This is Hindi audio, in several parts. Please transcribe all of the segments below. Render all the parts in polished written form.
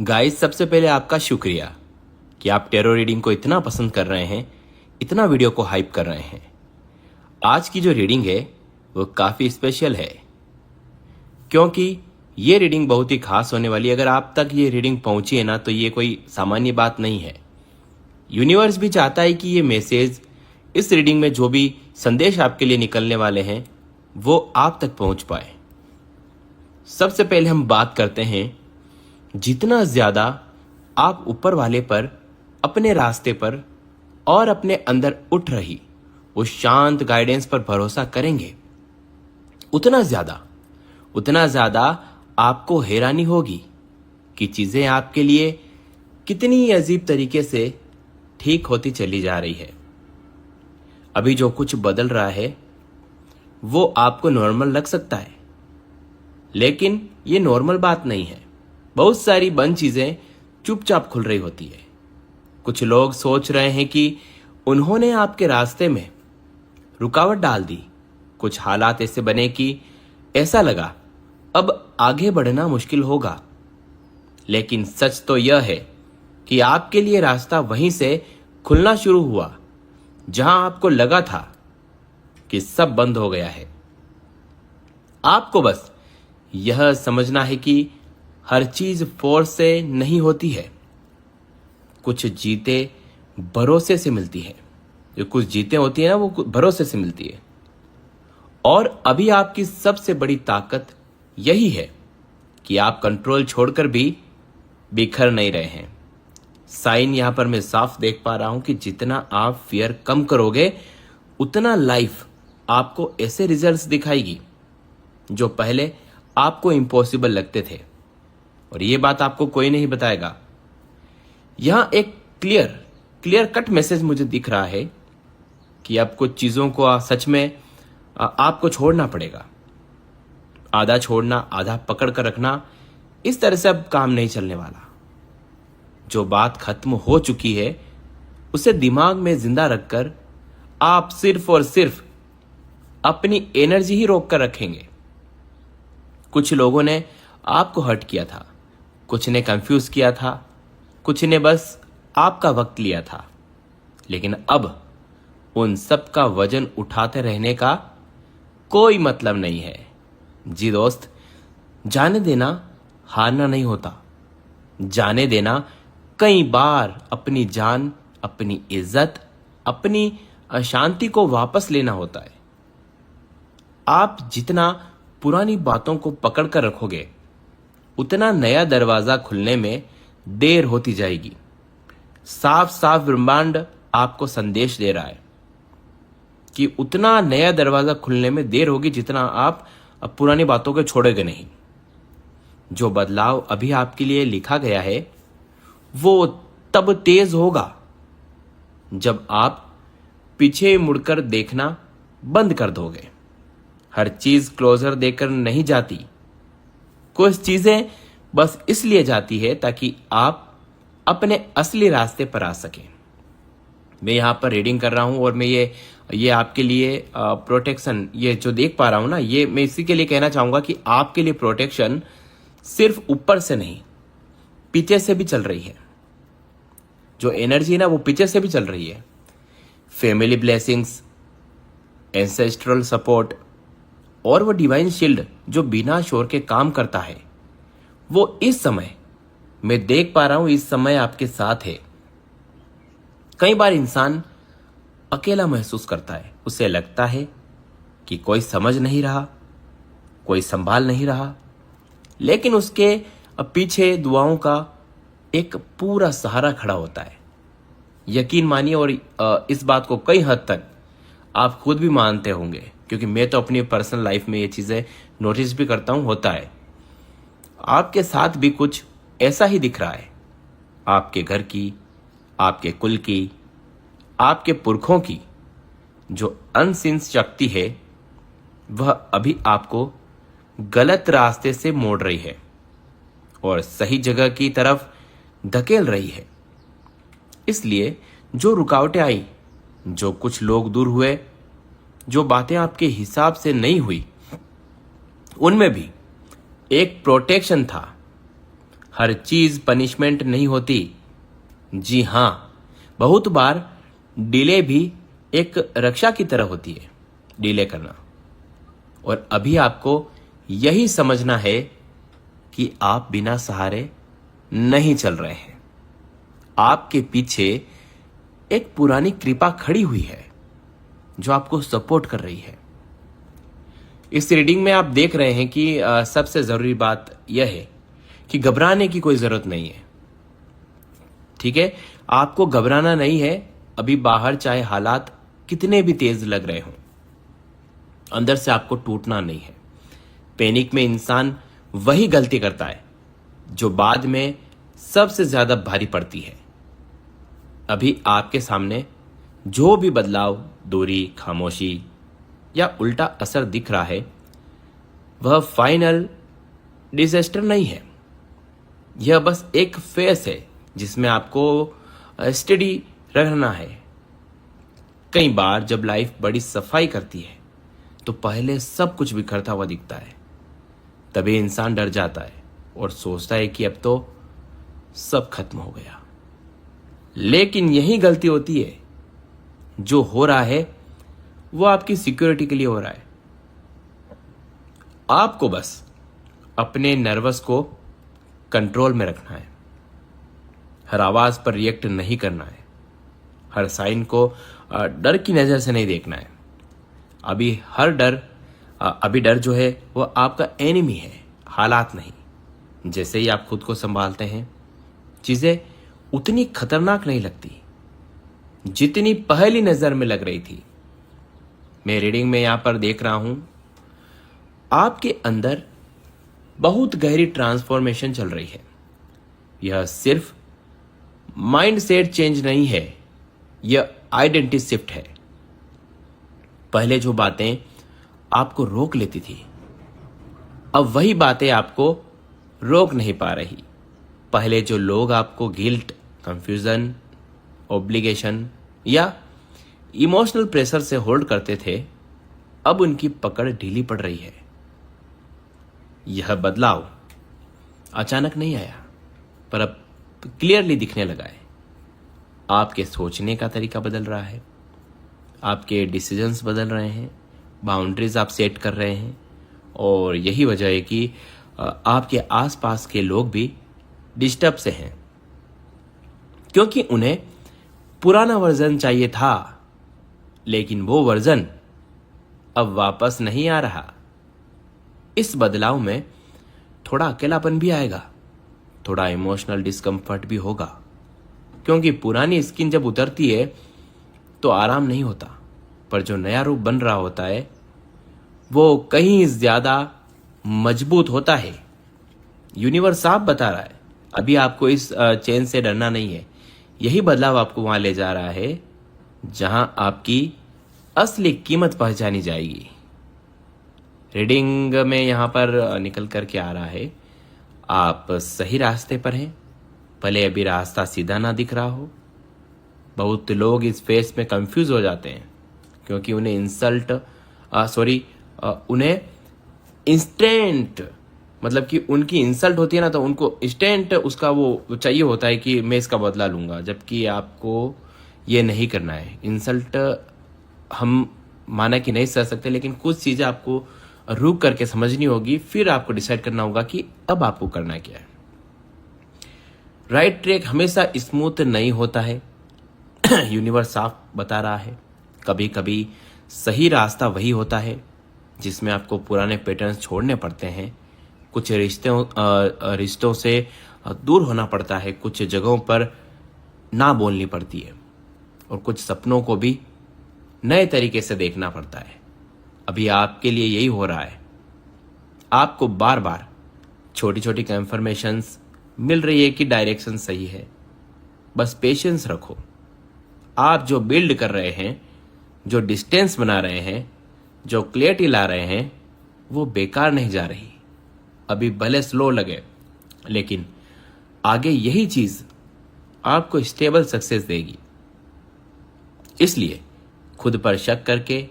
गाइस, सबसे पहले आपका शुक्रिया कि आप टेरो रीडिंग को इतना पसंद कर रहे हैं, इतना वीडियो को हाइप कर रहे हैं। आज की जो रीडिंग है वो काफ़ी स्पेशल है क्योंकि ये रीडिंग बहुत ही खास होने वाली है। अगर आप तक ये रीडिंग पहुंची है ना, तो ये कोई सामान्य बात नहीं है। यूनिवर्स भी चाहता है कि ये मैसेज, इस रीडिंग में जो भी संदेश आपके लिए निकलने वाले हैं वो आप तक पहुंच पाए। सबसे पहले हम बात करते हैं, जितना ज़्यादा आप ऊपर वाले पर, अपने रास्ते पर और अपने अंदर उठ रही उस शांत गाइडेंस पर भरोसा करेंगे, उतना ज़्यादा आपको हैरानी होगी कि चीज़ें आपके लिए कितनी अजीब तरीके से ठीक होती चली जा रही है। अभी जो कुछ बदल रहा है वो आपको नॉर्मल लग सकता है, लेकिन ये नॉर्मल बात नहीं है। बहुत सारी बंद चीज़ें चुपचाप खुल रही होती है। कुछ लोग सोच रहे हैं कि उन्होंने आपके रास्ते में रुकावट डाल दी। कुछ हालात ऐसे बने कि ऐसा लगा अब आगे बढ़ना मुश्किल होगा। लेकिन सच तो यह है कि आपके लिए रास्ता वहीं से खुलना शुरू हुआ जहां आपको लगा था कि सब बंद हो गया है। आपको बस यह समझना है कि हर चीज फोर्स से नहीं होती है। कुछ जीतें भरोसे से मिलती है। जो कुछ जीतें होती है ना, वो भरोसे से मिलती है। और अभी आपकी सबसे बड़ी ताकत यही है कि आप कंट्रोल छोड़कर भी बिखर नहीं रहे हैं। साइन यहां पर मैं साफ देख पा रहा हूं कि जितना आप फियर कम करोगे, उतना लाइफ आपको ऐसे रिजल्ट्स दिखाएगी जो पहले आपको इम्पॉसिबल लगते थे। और ये बात आपको कोई नहीं बताएगा। यहां एक क्लियर कट मैसेज मुझे दिख रहा है कि अब कुछ चीजों को सच में आपको छोड़ना पड़ेगा। आधा छोड़ना, आधा पकड़ कर रखना, इस तरह से अब काम नहीं चलने वाला। जो बात खत्म हो चुकी है उसे दिमाग में जिंदा रखकर आप सिर्फ और सिर्फ अपनी एनर्जी ही रोक कर रखेंगे। कुछ लोगों ने आपको हर्ट किया था, कुछ ने कंफ्यूज किया था, कुछ ने बस आपका वक्त लिया था। लेकिन अब उन सब का वजन उठाते रहने का कोई मतलब नहीं है। जी दोस्त, जाने देना हारना नहीं होता। जाने देना कई बार अपनी जान, अपनी इज्जत, अपनी अशांति को वापस लेना होता है। आप जितना पुरानी बातों को पकड़ कर रखोगे, उतना नया दरवाजा खुलने में देर होती जाएगी। साफ साफ ब्रह्मांड आपको संदेश दे रहा है कि उतना नया दरवाजा खुलने में देर होगी जितना आप पुरानी बातों को छोड़ोगे नहीं। जो बदलाव अभी आपके लिए लिखा गया है वो तब तेज होगा जब आप पीछे मुड़कर देखना बंद कर दोगे। हर चीज क्लोजर देकर नहीं जाती। कुछ चीजें बस इसलिए जाती है ताकि आप अपने असली रास्ते पर आ सकें। मैं यहां पर रीडिंग कर रहा हूं और मैं ये आपके लिए प्रोटेक्शन, ये जो देख पा रहा हूं ना, ये मैं इसी के लिए कहना चाहूंगा कि आपके लिए प्रोटेक्शन सिर्फ ऊपर से नहीं, पीछे से भी चल रही है। जो एनर्जी है ना, वो पीछे से भी चल रही है। फैमिली ब्लेसिंग्स, एंसेस्ट्रल सपोर्ट और वो डिवाइन शील्ड जो बिना शोर के काम करता है, वो इस समय मैं देख पा रहा हूं, इस समय आपके साथ है। कई बार इंसान अकेला महसूस करता है। उसे लगता है कि कोई समझ नहीं रहा, कोई संभाल नहीं रहा, लेकिन उसके पीछे दुआओं का एक पूरा सहारा खड़ा होता है। यकीन मानिए, और इस बात को कई हद तक आप खुद भी मानते होंगे, क्योंकि मैं तो अपनी पर्सनल लाइफ में ये चीज़ें नोटिस भी करता हूं, होता है। आपके साथ भी कुछ ऐसा ही दिख रहा है। आपके घर की, आपके कुल की, आपके पुरखों की जो अनसीन शक्ति है, वह अभी आपको गलत रास्ते से मोड़ रही है और सही जगह की तरफ धकेल रही है। इसलिए जो रुकावटें आई, जो कुछ लोग दूर हुए, जो बातें आपके हिसाब से नहीं हुई, उनमें भी एक प्रोटेक्शन था। हर चीज पनिशमेंट नहीं होती। जी हां, बहुत बार डिले भी एक रक्षा की तरह होती है, डिले करना। और अभी आपको यही समझना है कि आप बिना सहारे नहीं चल रहे हैं। आपके पीछे एक पुरानी कृपा खड़ी हुई है जो आपको सपोर्ट कर रही है। इस रीडिंग में आप देख रहे हैं कि सबसे जरूरी बात यह है कि घबराने की कोई जरूरत नहीं है। ठीक है, आपको घबराना नहीं है। अभी बाहर चाहे हालात कितने भी तेज लग रहे हों, अंदर से आपको टूटना नहीं है। पैनिक में इंसान वही गलती करता है जो बाद में सबसे ज्यादा भारी पड़ती है। अभी आपके सामने जो भी बदलाव, दूरी, खामोशी या उल्टा असर दिख रहा है, वह फाइनल डिजास्टर नहीं है। यह बस एक फेस है जिसमें आपको स्टडी रहना है। कई बार जब लाइफ बड़ी सफाई करती है तो पहले सब कुछ बिखरता हुआ दिखता है। तभी इंसान डर जाता है और सोचता है कि अब तो सब खत्म हो गया। लेकिन यही गलती होती है। जो हो रहा है वो आपकी सिक्योरिटी के लिए हो रहा है। आपको बस अपने नर्वस को कंट्रोल में रखना है। हर आवाज पर रिएक्ट नहीं करना है। हर साइन को डर की नजर से नहीं देखना है। अभी डर जो है वो आपका एनिमी है, हालात नहीं। जैसे ही आप खुद को संभालते हैं, चीजें उतनी खतरनाक नहीं लगती जितनी पहली नजर में लग रही थी। मैं रीडिंग में यहां पर देख रहा हूं, आपके अंदर बहुत गहरी ट्रांसफॉर्मेशन चल रही है। यह सिर्फ माइंड सेट चेंज नहीं है, यह आइडेंटिटी शिफ्ट है। पहले जो बातें आपको रोक लेती थी, अब वही बातें आपको रोक नहीं पा रही। पहले जो लोग आपको गिल्ट, कंफ्यूजन, ऑब्लिगेशन या इमोशनल प्रेशर से होल्ड करते थे, अब उनकी पकड़ ढीली पड़ रही है। यह बदलाव अचानक नहीं आया, पर अब क्लियरली दिखने लगा है। आपके सोचने का तरीका बदल रहा है, आपके डिसीजंस बदल रहे हैं, बाउंड्रीज आप सेट कर रहे हैं। और यही वजह है कि आपके आसपास के लोग भी डिस्टर्ब से हैं, क्योंकि उन्हें पुराना वर्जन चाहिए था, लेकिन वो वर्जन अब वापस नहीं आ रहा। इस बदलाव में थोड़ा अकेलापन भी आएगा, थोड़ा इमोशनल डिस्कम्फर्ट भी होगा, क्योंकि पुरानी स्किन जब उतरती है तो आराम नहीं होता, पर जो नया रूप बन रहा होता है वो कहीं ज्यादा मजबूत होता है। यूनिवर्स साफ बता रहा है, अभी आपको इस चेन से डरना नहीं है। यही बदलाव आपको वहां ले जा रहा है जहां आपकी असली कीमत पहचानी जाएगी। रीडिंग में यहां पर निकल करके आ रहा है, आप सही रास्ते पर हैं, भले अभी रास्ता सीधा ना दिख रहा हो। बहुत लोग इस फेस में कंफ्यूज हो जाते हैं, क्योंकि उन्हें इंस्टेंट, मतलब कि उनकी इंसल्ट होती है ना, तो उनको इंस्टेंट उसका वो चाहिए होता है कि मैं इसका बदला लूंगा, जबकि आपको ये नहीं करना है। इंसल्ट हम माना कि नहीं सह सकते, लेकिन कुछ चीजें आपको रुक करके समझनी होगी, फिर आपको डिसाइड करना होगा कि अब आपको करना क्या है। राइट ट्रैक हमेशा स्मूथ नहीं होता है। यूनिवर्स साफ बता रहा है, कभी कभी सही रास्ता वही होता है जिसमें आपको पुराने पैटर्न्स छोड़ने पड़ते हैं। कुछ रिश्तों से दूर होना पड़ता है, कुछ जगहों पर ना बोलनी पड़ती है, और कुछ सपनों को भी नए तरीके से देखना पड़ता है। अभी आपके लिए यही हो रहा है। आपको बार बार छोटी छोटी कंफर्मेशंस मिल रही है कि डायरेक्शन सही है। बस पेशेंस रखो। आप जो बिल्ड कर रहे हैं, जो डिस्टेंस बना रहे हैं, जो क्लियरिटी ला रहे हैं, वो बेकार नहीं जा रही। अभी भले स्लो लगे, लेकिन आगे यही चीज आपको स्टेबल सक्सेस देगी। इसलिए खुद पर शक करके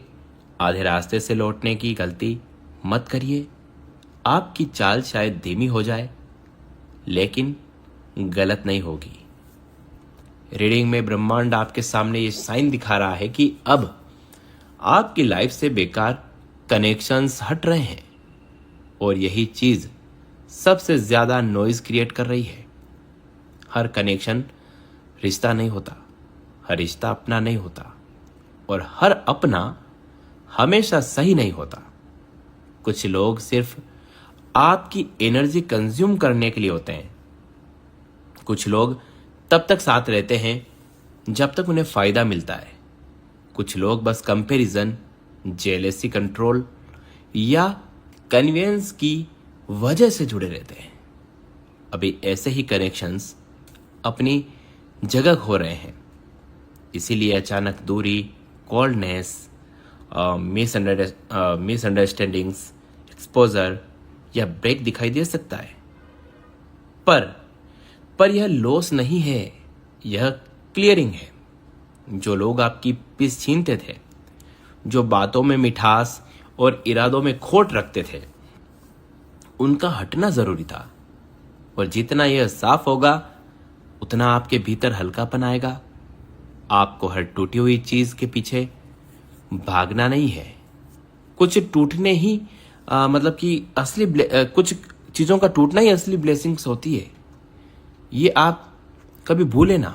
आधे रास्ते से लौटने की गलती मत करिए। आपकी चाल शायद धीमी हो जाए, लेकिन गलत नहीं होगी। रीडिंग में ब्रह्मांड आपके सामने ये साइन दिखा रहा है कि अब आपकी लाइफ से बेकार कनेक्शंस हट रहे हैं और यही चीज सबसे ज्यादा नॉइज क्रिएट कर रही है। हर कनेक्शन रिश्ता नहीं होता, हर रिश्ता अपना नहीं होता और हर अपना हमेशा सही नहीं होता। कुछ लोग सिर्फ आपकी एनर्जी कंज्यूम करने के लिए होते हैं। कुछ लोग तब तक साथ रहते हैं जब तक उन्हें फायदा मिलता है। कुछ लोग बस कंपैरिजन, जेलेसी, कंट्रोल या कन्वीनियंस की वजह से जुड़े रहते हैं। अभी ऐसे ही कनेक्शंस अपनी जगह खो रहे हैं। इसीलिए अचानक दूरी, कोल्डनेस, मिसअंडरस्टैंडिंग्स, एक्सपोजर या ब्रेक दिखाई दे सकता है। पर यह लॉस नहीं है, यह क्लियरिंग है। जो लोग आपकी पीस छीनते थे, जो बातों में मिठास और इरादों में खोट रखते थे, उनका हटना जरूरी था। और जितना यह साफ होगा उतना आपके भीतर हल्कापन आएगा। आपको हर टूटी हुई चीज के पीछे भागना नहीं है। कुछ टूटने ही मतलब कि कुछ चीजों का टूटना ही असली ब्लेसिंग्स होती है। ये आप कभी भूले ना,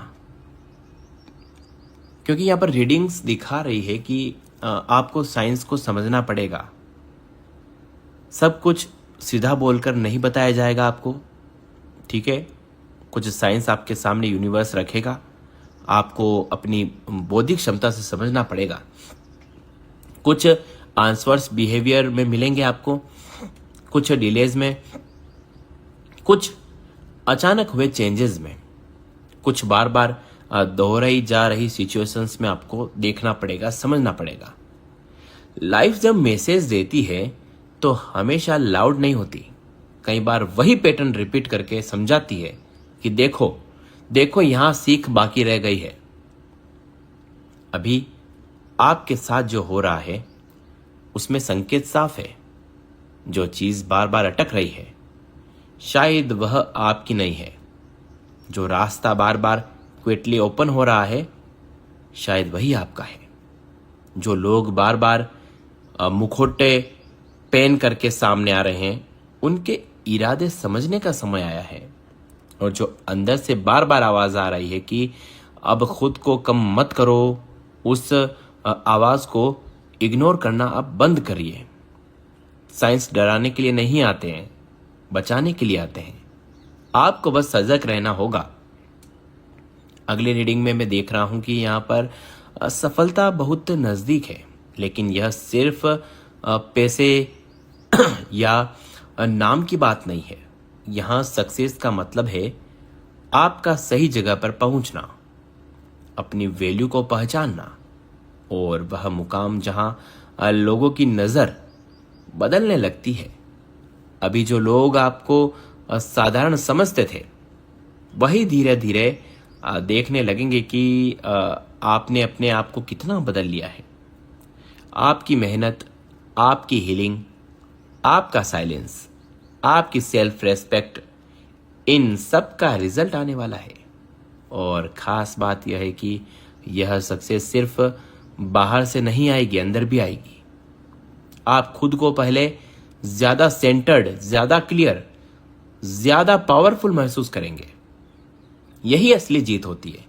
क्योंकि यहां पर रीडिंग्स दिखा रही है कि आपको साइंस को समझना पड़ेगा। सब कुछ सीधा बोलकर नहीं बताया जाएगा आपको, ठीक है। कुछ साइंस आपके सामने यूनिवर्स रखेगा, आपको अपनी बौद्धिक क्षमता से समझना पड़ेगा। कुछ आंसर्स बिहेवियर में मिलेंगे आपको, कुछ डिलेज में, कुछ अचानक हुए चेंजेस में, कुछ बार बार दोहराई जा रही सिचुएशंस में आपको देखना पड़ेगा, समझना पड़ेगा। लाइफ जब मैसेज देती है तो हमेशा लाउड नहीं होती। कई बार वही पैटर्न रिपीट करके समझाती है कि देखो देखो यहां सीख बाकी रह गई है। अभी आपके साथ जो हो रहा है उसमें संकेत साफ है। जो चीज बार बार अटक रही है शायद वह आपकी नहीं है। जो रास्ता बार बार क्विकली ओपन हो रहा है शायद वही आपका है। जो लोग बार बार मुखौटे पेन करके सामने आ रहे हैं उनके इरादे समझने का समय आया है। और जो अंदर से बार बार आवाज आ रही है कि अब खुद को कम मत करो, उस आवाज को इग्नोर करना अब बंद करिए। साइंस डराने के लिए नहीं आते हैं, बचाने के लिए आते हैं। आपको बस सजग रहना होगा। अगली रीडिंग में मैं देख रहा हूं कि यहां पर सफलता बहुत नजदीक है, लेकिन यह सिर्फ पैसे या नाम की बात नहीं है। यहां सक्सेस का मतलब है आपका सही जगह पर पहुंचना, अपनी वैल्यू को पहचानना और वह मुकाम जहां लोगों की नजर बदलने लगती है। अभी जो लोग आपको साधारण समझते थे वही धीरे धीरे देखने लगेंगे कि आपने अपने आप को कितना बदल लिया है। आपकी मेहनत, आपकी हीलिंग, आपका साइलेंस, आपकी सेल्फ रेस्पेक्ट, इन सब का रिजल्ट आने वाला है। और खास बात यह है कि यह सक्सेस सिर्फ बाहर से नहीं आएगी, अंदर भी आएगी। आप खुद को पहले ज्यादा सेंटर्ड, ज्यादा क्लियर, ज्यादा पावरफुल महसूस करेंगे। यही असली जीत होती है।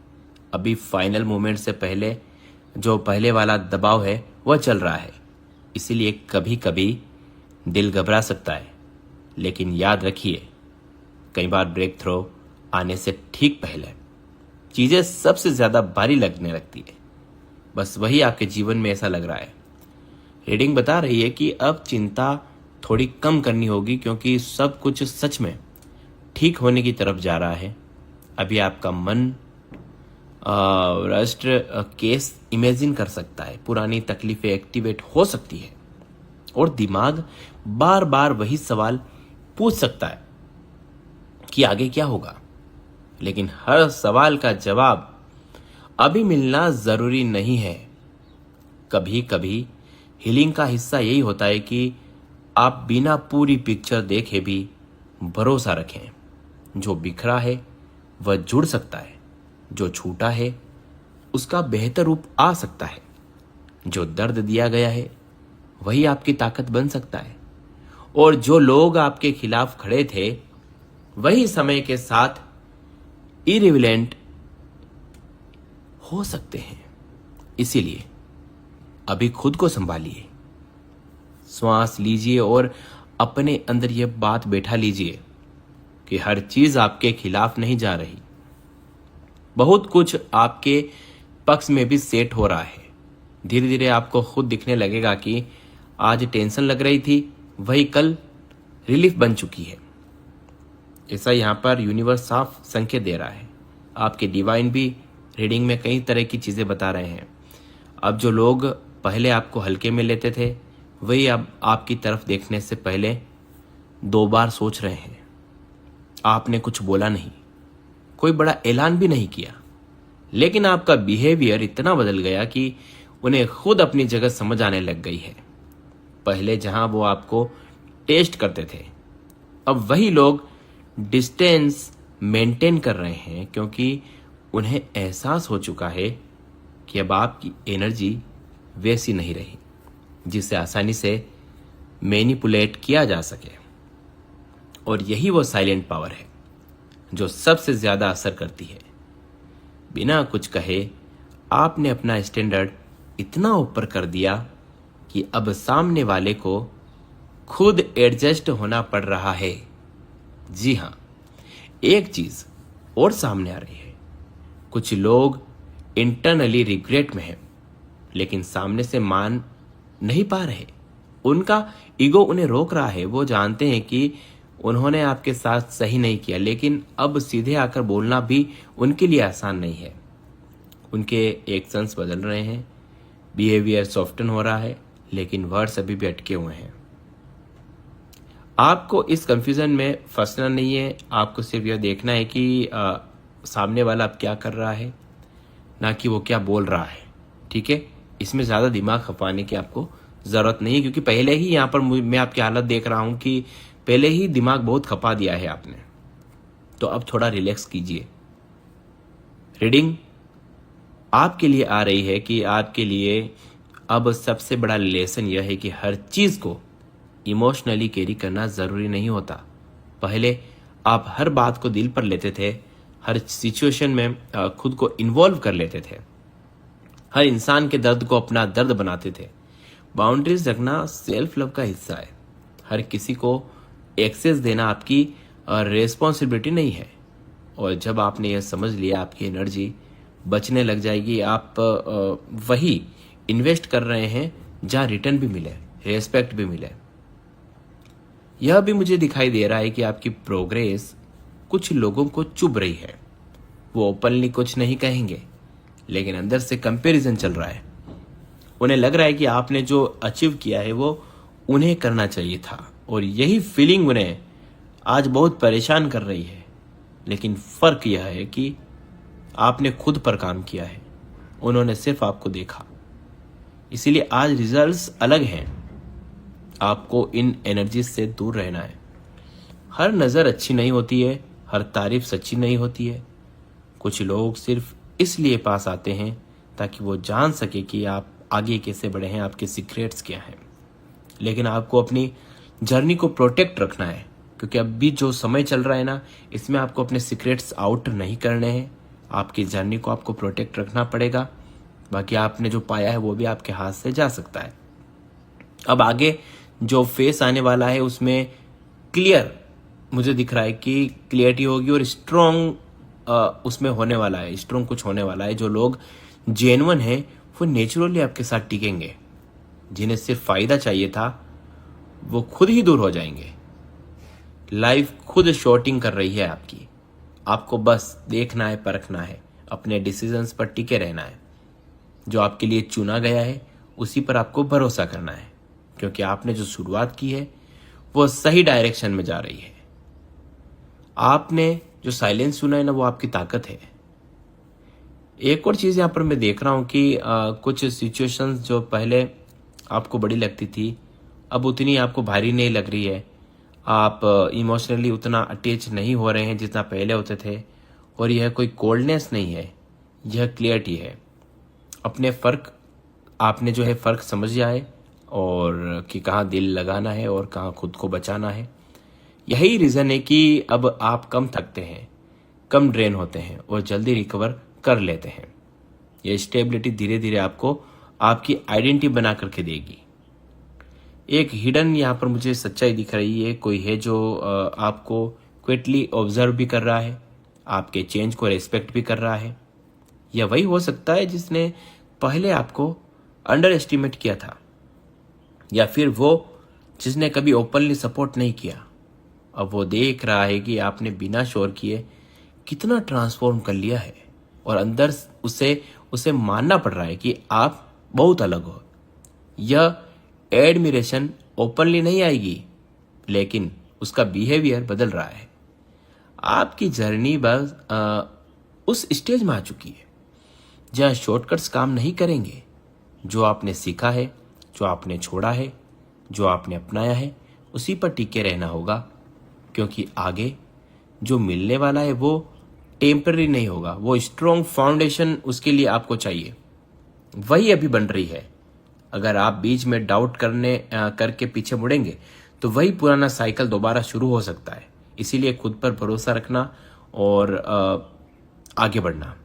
अभी फाइनल मोमेंट से पहले जो पहले वाला दबाव है वह चल रहा है। इसीलिए कभी कभी दिल घबरा सकता है, लेकिन याद रखिए कई बार ब्रेक थ्रो आने से ठीक पहले चीजें सबसे ज्यादा भारी लगने लगती है। बस वही आपके जीवन में ऐसा लग रहा है। रीडिंग बता रही है कि अब चिंता थोड़ी कम करनी होगी, क्योंकि सब कुछ सच में ठीक होने की तरफ जा रहा है। अभी आपका मन राष्ट्र केस इमेजिन कर सकता है, पुरानी तकलीफें एक्टिवेट हो सकती है और दिमाग बार बार वही सवाल पूछ सकता है कि आगे क्या होगा। लेकिन हर सवाल का जवाब अभी मिलना जरूरी नहीं है। कभी कभी हीलिंग का हिस्सा यही होता है कि आप बिना पूरी पिक्चर देखे भी भरोसा रखें। जो बिखरा है वह जुड़ सकता है, जो छूटा है उसका बेहतर रूप आ सकता है, जो दर्द दिया गया है वही आपकी ताकत बन सकता है, और जो लोग आपके खिलाफ खड़े थे वही समय के साथ इरिलेवेंट हो सकते हैं। इसीलिए अभी खुद को संभालिए, श्वास लीजिए और अपने अंदर यह बात बैठा लीजिए कि हर चीज आपके खिलाफ नहीं जा रही, बहुत कुछ आपके पक्ष में भी सेट हो रहा है। धीरे धीरे आपको खुद दिखने लगेगा कि आज टेंशन लग रही थी वही कल रिलीफ बन चुकी है। ऐसा यहाँ पर यूनिवर्स साफ संकेत दे रहा है। आपके डिवाइन भी रीडिंग में कई तरह की चीज़ें बता रहे हैं। अब जो लोग पहले आपको हल्के में लेते थे वही अब आपकी तरफ देखने से पहले 2 बार सोच रहे हैं। आपने कुछ बोला नहीं, कोई बड़ा ऐलान भी नहीं किया, लेकिन आपका बिहेवियर इतना बदल गया कि उन्हें खुद अपनी जगह समझ आने लग गई है। पहले जहां वो आपको टेस्ट करते थे, अब वही लोग डिस्टेंस मेंटेन कर रहे हैं, क्योंकि उन्हें एहसास हो चुका है कि अब आपकी एनर्जी वैसी नहीं रही जिसे आसानी से मैनिपुलेट किया जा सके। और यही वो साइलेंट पावर है जो सबसे ज्यादा असर करती है। बिना कुछ कहे आपने अपना स्टैंडर्ड इतना ऊपर कर दिया कि अब सामने वाले को खुद एडजस्ट होना पड़ रहा है। जी हाँ, एक चीज और सामने आ रही है। कुछ लोग इंटरनली रिग्रेट में हैं, लेकिन सामने से मान नहीं पा रहे। उनका ईगो उन्हें रोक रहा है। वो जानते हैं कि उन्होंने आपके साथ सही नहीं किया, लेकिन अब सीधे आकर बोलना भी उनके लिए आसान नहीं है। उनके एक्शंस बदल रहे हैं, बिहेवियर सॉफ्टन हो रहा है, लेकिन वर्ड्स अभी भी अटके हुए हैं। आपको इस कंफ्यूजन में फंसना नहीं है। आपको सिर्फ यह देखना है कि सामने वाला अब क्या कर रहा है, ना कि वो क्या बोल रहा है। ठीक है, इसमें ज़्यादा दिमाग खपाने की आपको ज़रूरत नहीं है, क्योंकि पहले ही यहाँ पर मैं आपकी हालत देख रहा हूँ कि पहले ही दिमाग बहुत खपा दिया है आपने। तो अब थोड़ा रिलैक्स कीजिए। रीडिंग आपके लिए आ रही है कि आपके लिए अब सबसे बड़ा लेसन यह है कि हर चीज़ को इमोशनली कैरी करना ज़रूरी नहीं होता। पहले आप हर बात को दिल पर लेते थे, हर सिचुएशन में खुद को इन्वॉल्व कर लेते थे, हर इंसान के दर्द को अपना दर्द बनाते थे। बाउंड्रीज रखना सेल्फ लव का हिस्सा है। हर किसी को एक्सेस देना आपकी रिस्पॉन्सिबिलिटी नहीं है। और जब आपने यह समझ लिया, आपकी एनर्जी बचने लग जाएगी। आप वही इन्वेस्ट कर रहे हैं जहाँ रिटर्न भी मिले, रेस्पेक्ट भी मिले। यह भी मुझे दिखाई दे रहा है कि आपकी प्रोग्रेस कुछ लोगों को चुभ रही है। वो ओपनली कुछ नहीं कहेंगे, लेकिन अंदर से कंपैरिजन चल रहा है। उन्हें लग रहा है कि आपने जो अचीव किया है वो उन्हें करना चाहिए था, और यही फीलिंग उन्हें आज बहुत परेशान कर रही है। लेकिन फर्क यह है कि आपने खुद पर काम किया है, उन्होंने सिर्फ आपको देखा। इसीलिए आज रिजल्ट्स अलग हैं। आपको इन एनर्जी से दूर रहना है। हर नज़र अच्छी नहीं होती है, हर तारीफ सच्ची नहीं होती है। कुछ लोग सिर्फ इसलिए पास आते हैं ताकि वो जान सके कि आप आगे कैसे बढ़े हैं, आपके सीक्रेट्स क्या हैं। लेकिन आपको अपनी जर्नी को प्रोटेक्ट रखना है, क्योंकि अब भी जो समय चल रहा है ना, इसमें आपको अपने सीक्रेट्स आउट नहीं करने हैं। आपकी जर्नी को आपको प्रोटेक्ट रखना पड़ेगा। बाकी आपने जो पाया है वो भी आपके हाथ से जा सकता है। अब आगे जो फेस आने वाला है उसमें क्लियर मुझे दिख रहा है कि क्लियरिटी होगी और स्ट्रॉन्ग उसमें होने वाला है, स्ट्रॉन्ग कुछ होने वाला है। जो लोग जेन्युइन हैं वो नेचुरली आपके साथ टिकेंगे। जिन्हें सिर्फ फायदा चाहिए था वो खुद ही दूर हो जाएंगे। लाइफ खुद शॉर्टिंग कर रही है आपकी। आपको बस देखना है, परखना है, अपने डिसीजंस पर टिके रहना है। जो आपके लिए चुना गया है उसी पर आपको भरोसा करना है, क्योंकि आपने जो शुरुआत की है वो सही डायरेक्शन में जा रही है। आपने जो साइलेंस सुना है ना, वो आपकी ताकत है। एक और चीज़ यहाँ पर मैं देख रहा हूँ कि कुछ सिचुएशंस जो पहले आपको बड़ी लगती थी अब उतनी आपको भारी नहीं लग रही है। आप इमोशनली उतना अटैच नहीं हो रहे हैं जितना पहले होते थे। और यह कोई कोल्डनेस नहीं है, यह क्लियरिटी है। अपने फ़र्क आपने जो है फ़र्क समझ जाए, और कि कहाँ दिल लगाना है और कहाँ खुद को बचाना है। यही रीज़न है कि अब आप कम थकते हैं, कम ड्रेन होते हैं और जल्दी रिकवर कर लेते हैं। यह स्टेबिलिटी धीरे धीरे आपको आपकी आइडेंटिटी बना करके देगी। एक हिडन यहाँ पर मुझे सच्चाई दिख रही है, कोई है जो आपको क्विटली ऑब्जर्व भी कर रहा है, आपके चेंज को रेस्पेक्ट भी कर रहा है। या वही हो सकता है जिसने पहले आपको अंडर एस्टिमेट किया था, या फिर वो जिसने कभी ओपनली सपोर्ट नहीं किया। अब वो देख रहा है कि आपने बिना शोर किए कितना ट्रांसफॉर्म कर लिया है, और अंदर उसे उसे मानना पड़ रहा है कि आप बहुत अलग हो। यह एडमिरेशन ओपनली नहीं आएगी, लेकिन उसका बिहेवियर बदल रहा है। आपकी जर्नी बस उस स्टेज में आ चुकी है जहाँ शॉर्टकट्स काम नहीं करेंगे। जो आपने सीखा है, जो आपने छोड़ा है, जो आपने अपनाया है, उसी पर टिके रहना होगा, क्योंकि आगे जो मिलने वाला है वो टेम्पररी नहीं होगा। वो स्ट्रॉन्ग फाउंडेशन उसके लिए आपको चाहिए, वही अभी बन रही है। अगर आप बीच में डाउट करके पीछे मुड़ेंगे तो वही पुराना साइकिल दोबारा शुरू हो सकता है। इसीलिए खुद पर भरोसा रखना और आगे बढ़ना।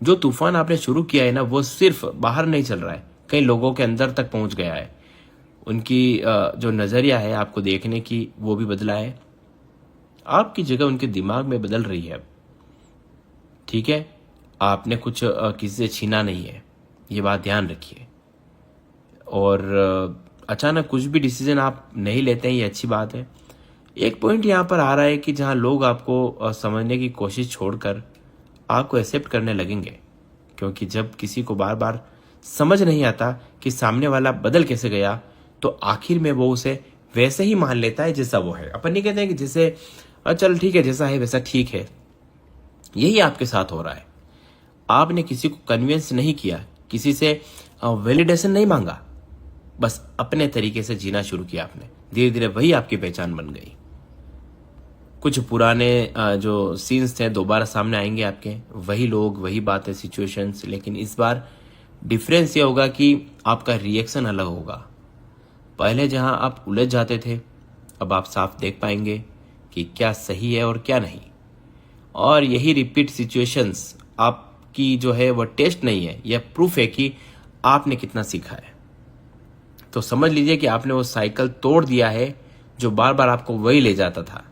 जो तूफान आपने शुरू किया है ना, वो सिर्फ बाहर नहीं चल रहा है, कई लोगों के अंदर तक पहुंच गया है। उनकी जो नज़रिया है आपको देखने की, वो भी बदला है। आपकी जगह उनके दिमाग में बदल रही है। ठीक है, आपने कुछ किसी से छीना नहीं है, ये बात ध्यान रखिए। और अचानक कुछ भी डिसीजन आप नहीं लेते हैं, ये अच्छी बात है। एक पॉइंट यहाँ पर आ रहा है कि जहाँ लोग आपको समझने की कोशिश छोड़कर आपको एक्सेप्ट करने लगेंगे, क्योंकि जब किसी को बार बार समझ नहीं आता कि सामने वाला बदल कैसे गया, तो आखिर में वो उसे वैसे ही मान लेता है जैसा वो है। अपन नहीं कहते हैं कि जैसे चल ठीक है, जैसा है वैसा ठीक है। यही आपके साथ हो रहा है। आपने किसी को कन्विंस नहीं किया, किसी से वैलिडेशन नहीं मांगा, बस अपने तरीके से जीना शुरू किया आपने। धीरे धीरे वही आपकी पहचान बन गई। कुछ पुराने जो सीन्स थे दोबारा सामने आएंगे आपके, वही लोग, वही बातें, सिचुएशंस, लेकिन इस बार डिफरेंस ये होगा कि आपका रिएक्शन अलग होगा। पहले जहां आप उलझ जाते थे, अब आप साफ देख पाएंगे कि क्या सही है और क्या नहीं। और यही रिपीट सिचुएशंस आपकी जो है वो टेस्ट नहीं है, यह प्रूफ है कि आपने कितना सीखा है। तो समझ लीजिए कि आपने वो साइकिल तोड़ दिया है जो बार बार आपको वही ले जाता था।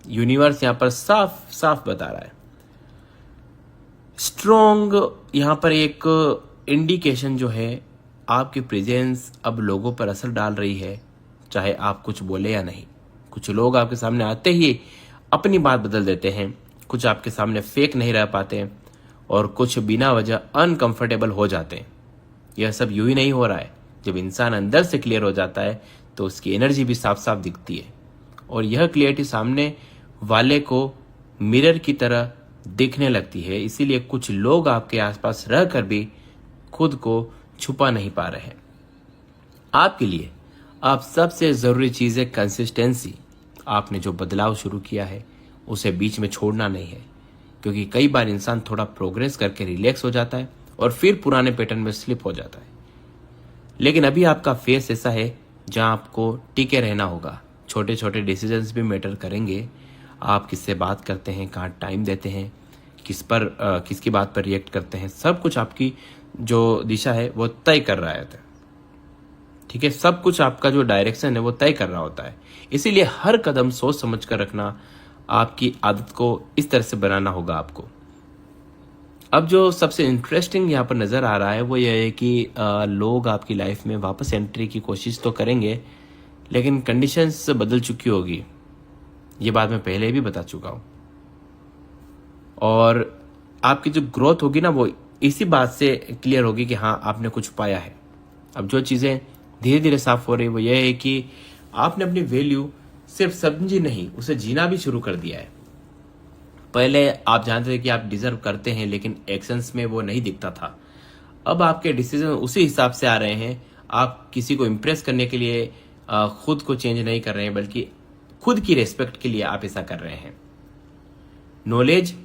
यूनिवर्स यहां पर साफ साफ बता रहा है। स्ट्रॉन्ग यहां पर एक इंडिकेशन जो है, आपकी प्रेजेंस अब लोगों पर असर डाल रही है, चाहे आप कुछ बोले या नहीं। कुछ लोग आपके सामने आते ही अपनी बात बदल देते हैं, कुछ आपके सामने फेक नहीं रह पाते, और कुछ बिना वजह अनकंफर्टेबल हो जाते हैं। यह सब यूं ही नहीं हो रहा है। जब इंसान अंदर से क्लियर हो जाता है तो उसकी एनर्जी भी साफ साफ दिखती है, और यह क्लियरिटी सामने वाले को मिरर की तरह दिखने लगती है। इसीलिए कुछ लोग आपके आसपास रहकर भी खुद को छुपा नहीं पा रहे हैं। आपके लिए आप सबसे जरूरी चीज है कंसिस्टेंसी। आपने जो बदलाव शुरू किया है उसे बीच में छोड़ना नहीं है, क्योंकि कई बार इंसान थोड़ा प्रोग्रेस करके रिलैक्स हो जाता है और फिर पुराने पैटर्न में स्लिप हो जाता है। लेकिन अभी आपका फेस ऐसा है जहां आपको टिके रहना होगा। छोटे छोटे डिसीजंस भी मैटर करेंगे। आप किससे बात करते हैं, कहाँ टाइम देते हैं, किसकी बात पर रिएक्ट करते हैं, सब कुछ आपकी जो दिशा है वो तय कर रहा है। ठीक है, सब कुछ आपका जो डायरेक्शन है वो तय कर रहा होता है। इसीलिए हर कदम सोच समझ कर रखना, आपकी आदत को इस तरह से बनाना होगा आपको। अब जो सबसे इंटरेस्टिंग यहाँ पर नजर आ रहा है वो ये है कि लोग आपकी लाइफ में वापस एंट्री की कोशिश तो करेंगे, लेकिन कंडीशंस बदल चुकी होगी। ये बात मैं पहले भी बता चुका हूं। और आपकी जो ग्रोथ होगी ना, वो इसी बात से क्लियर होगी कि हाँ आपने कुछ पाया है। अब जो चीजें धीरे धीरे साफ हो रही है वो ये है कि आपने अपनी वैल्यू सिर्फ समझी नहीं, उसे जीना भी शुरू कर दिया है। पहले आप जानते थे कि आप डिजर्व करते हैं, लेकिन एक्शंस में वो नहीं दिखता था। अब आपके डिसीजन उसी हिसाब से आ रहे हैं। आप किसी को इम्प्रेस करने के लिए खुद को चेंज नहीं कर रहे हैं, बल्कि खुद की रेस्पेक्ट के लिए आप ऐसा कर रहे हैं। नॉलेज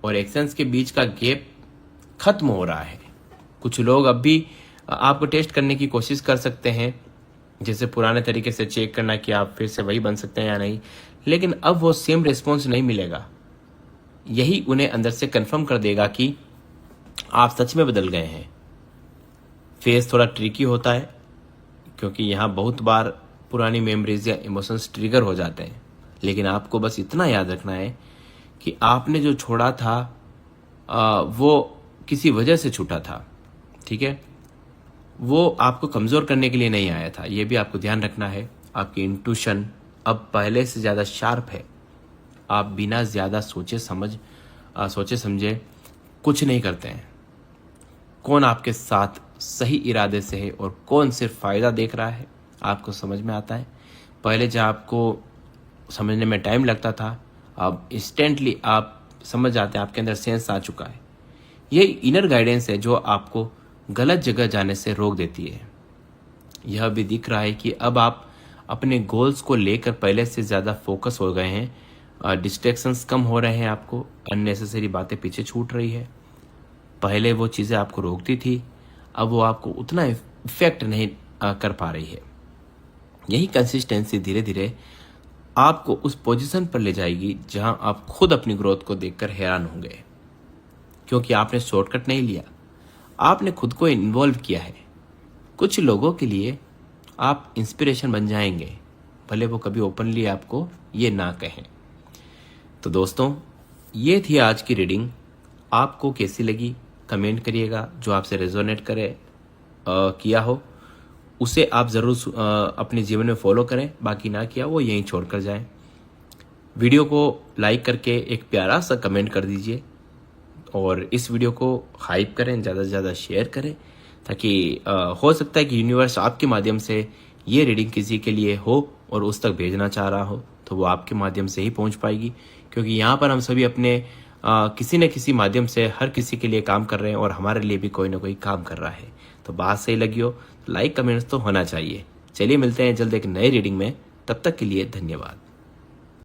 और एक्शंस के बीच का गैप खत्म हो रहा है। कुछ लोग अब भी आपको टेस्ट करने की कोशिश कर सकते हैं, जैसे पुराने तरीके से चेक करना कि आप फिर से वही बन सकते हैं या नहीं, लेकिन अब वो सेम रिस्पॉन्स नहीं मिलेगा। यही उन्हें अंदर से कंफर्म कर देगा कि आप सच में बदल गए हैं। फेस थोड़ा ट्रिकी होता है, क्योंकि यहाँ बहुत बार पुरानी मेमोरीज या इमोशंस ट्रिगर हो जाते हैं, लेकिन आपको बस इतना याद रखना है कि आपने जो छोड़ा था वो किसी वजह से छूटा था, ठीक है। वो आपको कमज़ोर करने के लिए नहीं आया था, ये भी आपको ध्यान रखना है। आपकी इंट्यूशन अब पहले से ज़्यादा शार्प है। आप बिना ज़्यादा सोचे समझे कुछ नहीं करते हैं। कौन आपके साथ सही इरादे से है और कौन सिर्फ फ़ायदा देख रहा है, आपको समझ में आता है। पहले जब आपको समझने में टाइम लगता था, अब इंस्टेंटली आप समझ जाते हैं, आपके अंदर सेंस आ चुका है। ये इनर गाइडेंस है जो आपको गलत जगह जाने से रोक देती है। यह भी दिख रहा है कि अब आप अपने गोल्स को लेकर पहले से ज़्यादा फोकस हो गए हैं। डिस्ट्रैक्शंस कम हो रहे हैं, आपको अननेसेसरी बातें पीछे छूट रही है। पहले वो चीज़ें आपको रोकती थी, अब वो आपको उतना इफेक्ट नहीं कर पा रही है। यही कंसिस्टेंसी धीरे धीरे आपको उस पोजीशन पर ले जाएगी जहां आप खुद अपनी ग्रोथ को देखकर हैरान होंगे, क्योंकि आपने शॉर्टकट नहीं लिया, आपने खुद को इन्वॉल्व किया है। कुछ लोगों के लिए आप इंस्पिरेशन बन जाएंगे, भले वो कभी ओपनली आपको ये ना कहें। तो दोस्तों, ये थी आज की रीडिंग। आपको कैसी लगी कमेंट करिएगा। जो आपसे रेजोनेट करे किया हो उसे आप ज़रूर अपने जीवन में फॉलो करें, बाकी ना किया वो यहीं छोड़कर जाएं। वीडियो को लाइक करके एक प्यारा सा कमेंट कर दीजिए और इस वीडियो को हाइप करें, ज़्यादा से ज़्यादा शेयर करें, ताकि हो सकता है कि यूनिवर्स आपके माध्यम से ये रीडिंग किसी के लिए हो और उस तक भेजना चाह रहा हो, तो वो आपके माध्यम से ही पहुंच पाएगी। क्योंकि यहाँ पर हम सभी अपने किसी न किसी माध्यम से हर किसी के लिए काम कर रहे हैं और हमारे लिए भी कोई ना कोई काम कर रहा है। तो बात सही लगी हो तो लाइक कमेंट्स तो होना चाहिए। चलिए मिलते हैं जल्द एक नए रीडिंग में, तब तक के लिए धन्यवाद।